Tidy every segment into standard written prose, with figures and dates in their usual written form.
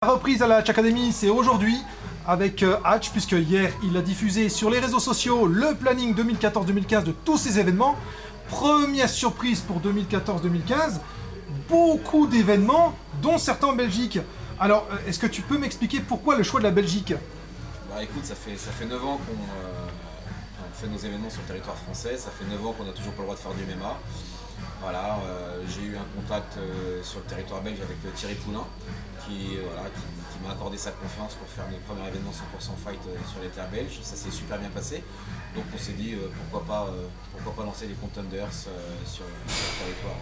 La reprise à la Hatch Academy, c'est aujourd'hui avec Hatch, puisque hier il a diffusé sur les réseaux sociaux le planning 2014-2015 de tous ces événements. Première surprise pour 2014-2015, beaucoup d'événements, dont certains en Belgique. Alors, est-ce que tu peux m'expliquer pourquoi le choix de la Belgique? Bah écoute, ça fait 9 ans qu'on fait nos événements sur le territoire français, ça fait 9 ans qu'on n'a toujours pas le droit de faire du MMA. Voilà, j'ai eu un contact sur le territoire belge avec Thierry Poulain qui m'a accordé sa confiance pour faire notre premier événement 100% fight sur les terres belges. Ça s'est super bien passé, donc on s'est dit pourquoi pas lancer les contenders sur le territoire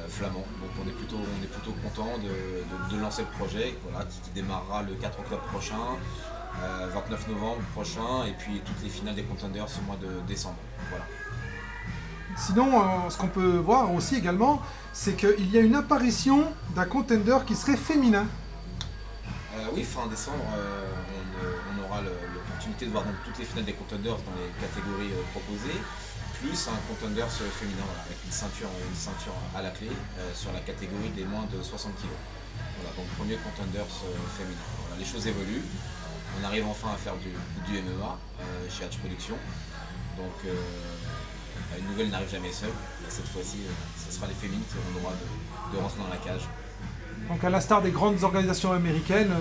flamand. Donc on est plutôt content de lancer le projet, voilà, qui démarrera le 4 octobre prochain, 29 novembre prochain, et puis toutes les finales des contenders au mois de décembre. Voilà. Sinon, ce qu'on peut voir aussi également, c'est qu'il y a une apparition d'un contender qui serait féminin. Oui, fin décembre, on aura l'opportunité de voir donc toutes les finales des contenders dans les catégories proposées, plus un contenders féminin, voilà, avec une ceinture à la clé sur la catégorie des moins de 60 kg. Voilà, donc premier contenders féminin. Voilà, les choses évoluent. On arrive enfin à faire du MMA chez Hatch Productions. Donc une nouvelle n'arrive jamais seule. Cette fois-ci, ce sera les féminines qui auront le droit de rentrer dans la cage. Donc à l'instar des grandes organisations américaines,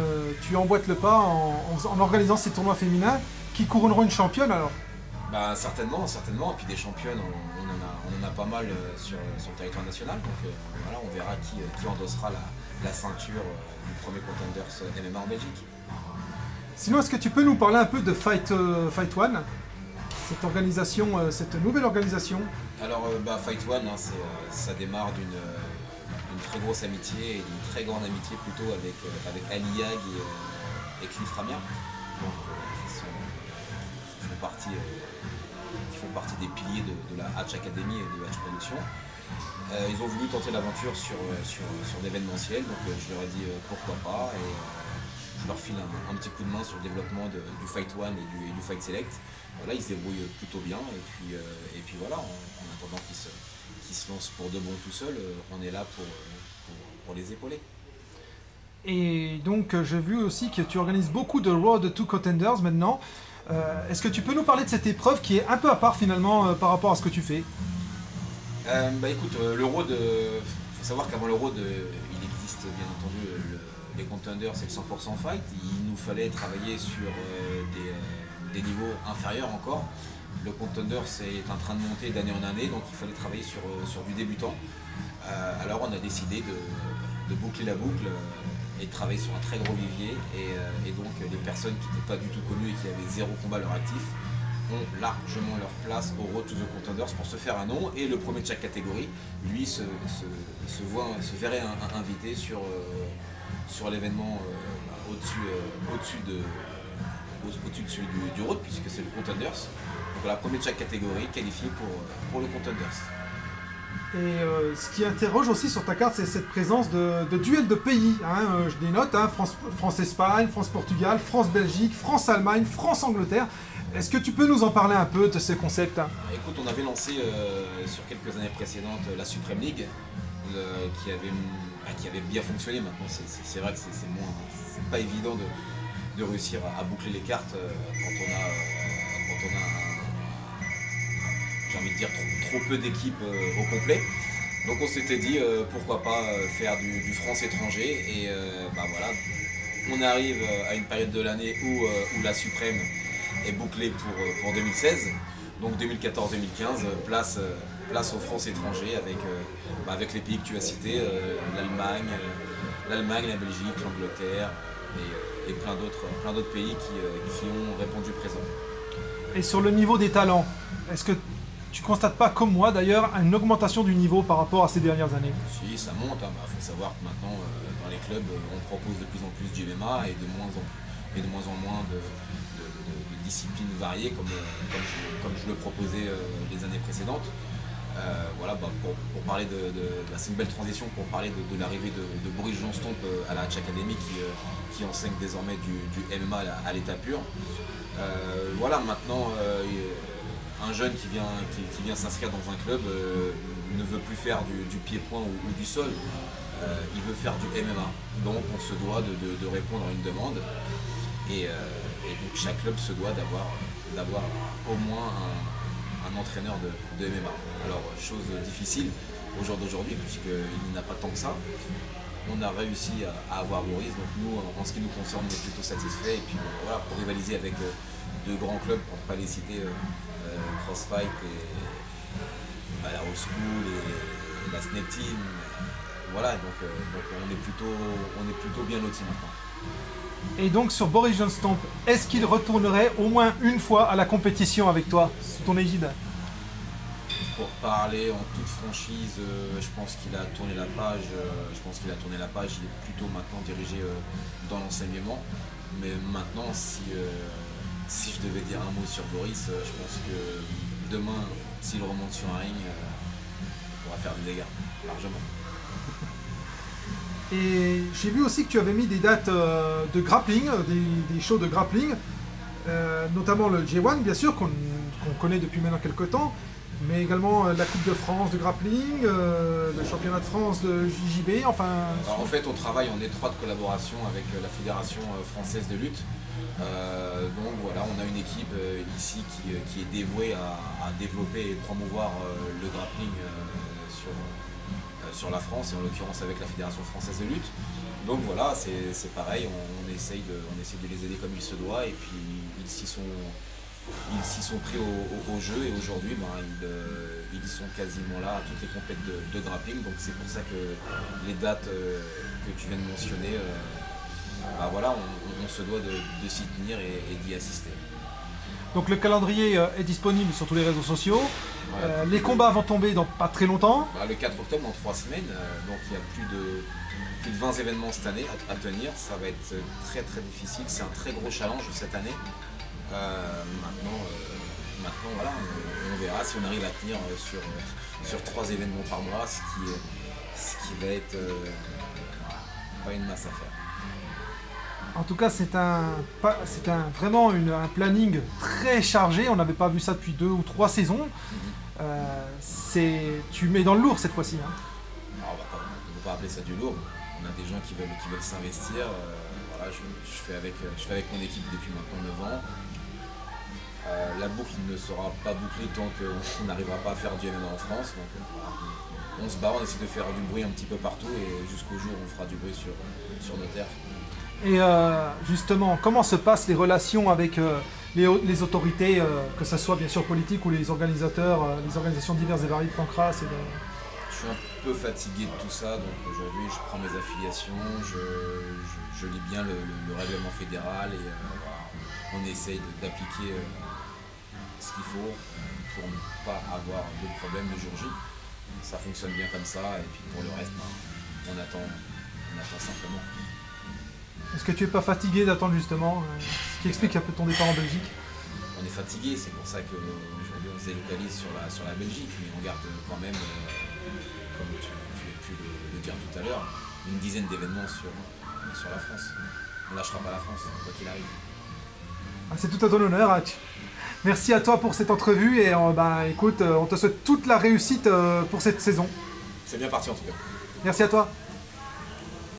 tu emboîtes le pas en organisant ces tournois féminins qui couronneront une championne alors? Bah, certainement. Et puis des championnes, on en a pas mal sur le territoire national. Donc voilà, on verra qui endossera la ceinture du premier contenders MMA en Belgique. Sinon, est-ce que tu peux nous parler un peu de Fight One, cette organisation, cette nouvelle organisation? Alors Fight One, hein, ça démarre d'une très grosse amitié et d'une très grande amitié plutôt avec Ali Yag et Cliff Ramia, donc, qui font partie des piliers de la Hatch Academy et de Hatch Productions. Ils ont voulu tenter l'aventure sur l'événementiel, donc je leur ai dit pourquoi pas, et je leur file un petit coup de main sur le développement du Fight One et du Fight Select. Voilà, ils se débrouillent plutôt bien, et puis voilà, en attendant qu'ils se lancent pour de bon tout seuls, on est là pour les épauler. Et donc j'ai vu aussi que tu organises beaucoup de Road to Contenders maintenant. Est-ce que tu peux nous parler de cette épreuve qui est un peu à part finalement par rapport à ce que tu fais? Écoute, le Road, il faut savoir qu'avant le Road, il existe bien entendu les Contenders, c'est le 100% fight. Il nous fallait travailler sur des niveaux inférieurs encore. Le Contenders est en train de monter d'année en année, donc il fallait travailler sur du débutant. Alors on a décidé de boucler la boucle et de travailler sur un très gros vivier, et donc les personnes qui n'étaient pas du tout connues et qui avaient zéro combat à leur actif ont largement leur place au Road to the Contenders pour se faire un nom, et le premier de chaque catégorie, lui, se verrait invité sur l'événement au-dessus de celui du Road, puisque c'est le Contenders. Donc la première de chaque catégorie qualifiée pour le Contenders. Et ce qui interroge aussi sur ta carte, c'est cette présence de duels de pays. Hein, je dénote, hein, France-Espagne, France-Portugal, France-Belgique, France-Allemagne, France-Angleterre. Est-ce que tu peux nous en parler un peu de ce concept? Écoute, on avait lancé sur quelques années précédentes la Supreme League, qui avait bien fonctionné. Maintenant, c'est vrai que c'est pas évident de réussir à boucler les cartes quand on a j'ai envie de dire trop peu d'équipes au complet. Donc on s'était dit pourquoi pas faire du France-étranger, et voilà, on arrive à une période de l'année où la Suprême est bouclée pour 2016. Donc 2014-2015, place aux France-étrangers avec les pays que tu as cités, l'Allemagne, la Belgique, l'Angleterre et plein d'autres pays qui ont répondu présent. Et sur le niveau des talents, est-ce que tu constates pas, comme moi d'ailleurs, une augmentation du niveau par rapport à ces dernières années? Si, ça monte. Faut savoir que maintenant, dans les clubs, on propose de plus en plus du MMA et de moins en moins de disciplines variées comme je le proposais les années précédentes. Voilà, pour parler c'est une belle transition pour parler de l'arrivée de Boris Johnston à la Hatch Academy qui enseigne désormais du MMA à l'état pur. Voilà, maintenant un jeune qui vient s'inscrire dans un club ne veut plus faire du pied-point ou du sol. il veut faire du MMA. Donc on se doit de répondre à une demande. Et donc chaque club se doit d'avoir au moins un entraîneur de MMA. Alors chose difficile au jour d'aujourd'hui puisqu'il n'y en a pas tant que ça. On a réussi à avoir Boris, donc nous en ce qui nous concerne on est plutôt satisfait. Et puis bon, voilà, pour rivaliser avec de grands clubs, pour ne pas les citer, Crossfight et la Old School et la Snake Team. Voilà, donc on est plutôt bien lotis maintenant. Et donc sur Boris Johnston, est-ce qu'il retournerait au moins une fois à la compétition avec toi, sous ton égide? Pour parler en toute franchise, je pense qu'il a tourné la page. Il est plutôt maintenant dirigé dans l'enseignement. Mais maintenant, si je devais dire un mot sur Boris, je pense que demain, s'il remonte sur un ring, il pourra faire des dégâts, largement. Et j'ai vu aussi que tu avais mis des dates de grappling, des shows de grappling, notamment le J1 bien sûr, qu'on connaît depuis maintenant quelques temps, mais également la Coupe de France de grappling, le championnat de France de JJB, enfin... Alors, en fait on travaille en étroite collaboration avec la Fédération française de lutte. Donc voilà, on a une équipe ici qui est dévouée à développer et promouvoir le grappling sur la France et en l'occurrence avec la Fédération française de lutte. Donc voilà, c'est pareil, on essaye de les aider comme il se doit et puis ils s'y sont pris au jeu et aujourd'hui ils sont quasiment là à toutes les compétitions de grappling. Donc c'est pour ça que les dates que tu viens de mentionner, voilà, on se doit de s'y tenir et d'y assister. Donc le calendrier est disponible sur tous les réseaux sociaux. Ouais, les combats vont tomber dans pas très longtemps. Le 4 octobre, dans 3 semaines, donc il y a plus de 20 événements cette année à tenir. Ça va être très très difficile, c'est un très gros challenge cette année. Maintenant voilà, on verra si on arrive à tenir sur 3 événements par mois, ce qui va être pas une masse à faire. En tout cas, c'est vraiment un planning très chargé. On n'avait pas vu ça depuis 2 ou 3 saisons. Tu mets dans le lourd cette fois-ci. Hein. On ne va pas appeler ça du lourd. On a des gens qui veulent s'investir. Voilà, je fais avec mon équipe depuis maintenant 9 ans. La boucle ne sera pas bouclée tant qu'on n'arrivera pas à faire du MMA en France. Donc voilà, on se bat, on essaie de faire du bruit un petit peu partout et jusqu'au jour où on fera du bruit sur nos terres. Et justement, comment se passent les relations avec les autorités, que ce soit bien sûr politiques ou les organisateurs, les organisations diverses et variées de Pancras Je suis un peu fatigué de tout ça, donc aujourd'hui je prends mes affiliations, je lis bien le règlement fédéral et voilà, on essaye d'appliquer ce qu'il faut pour ne pas avoir de problème le jour J. Ça fonctionne bien comme ça et puis pour le reste, on attend simplement. Est-ce que tu n'es pas fatigué d'attendre justement, ce qui explique un peu ton départ en Belgique? On est fatigué, c'est pour ça qu'aujourd'hui on se délocalise sur la Belgique, mais on garde quand même, comme tu as pu le dire tout à l'heure, une dizaine d'événements sur la France. On ne lâchera pas la France, quoi qu'il arrive. C'est tout à ton honneur, Hatch. Merci à toi pour cette entrevue et écoute, on te souhaite toute la réussite pour cette saison. C'est bien parti en tout cas. Merci à toi.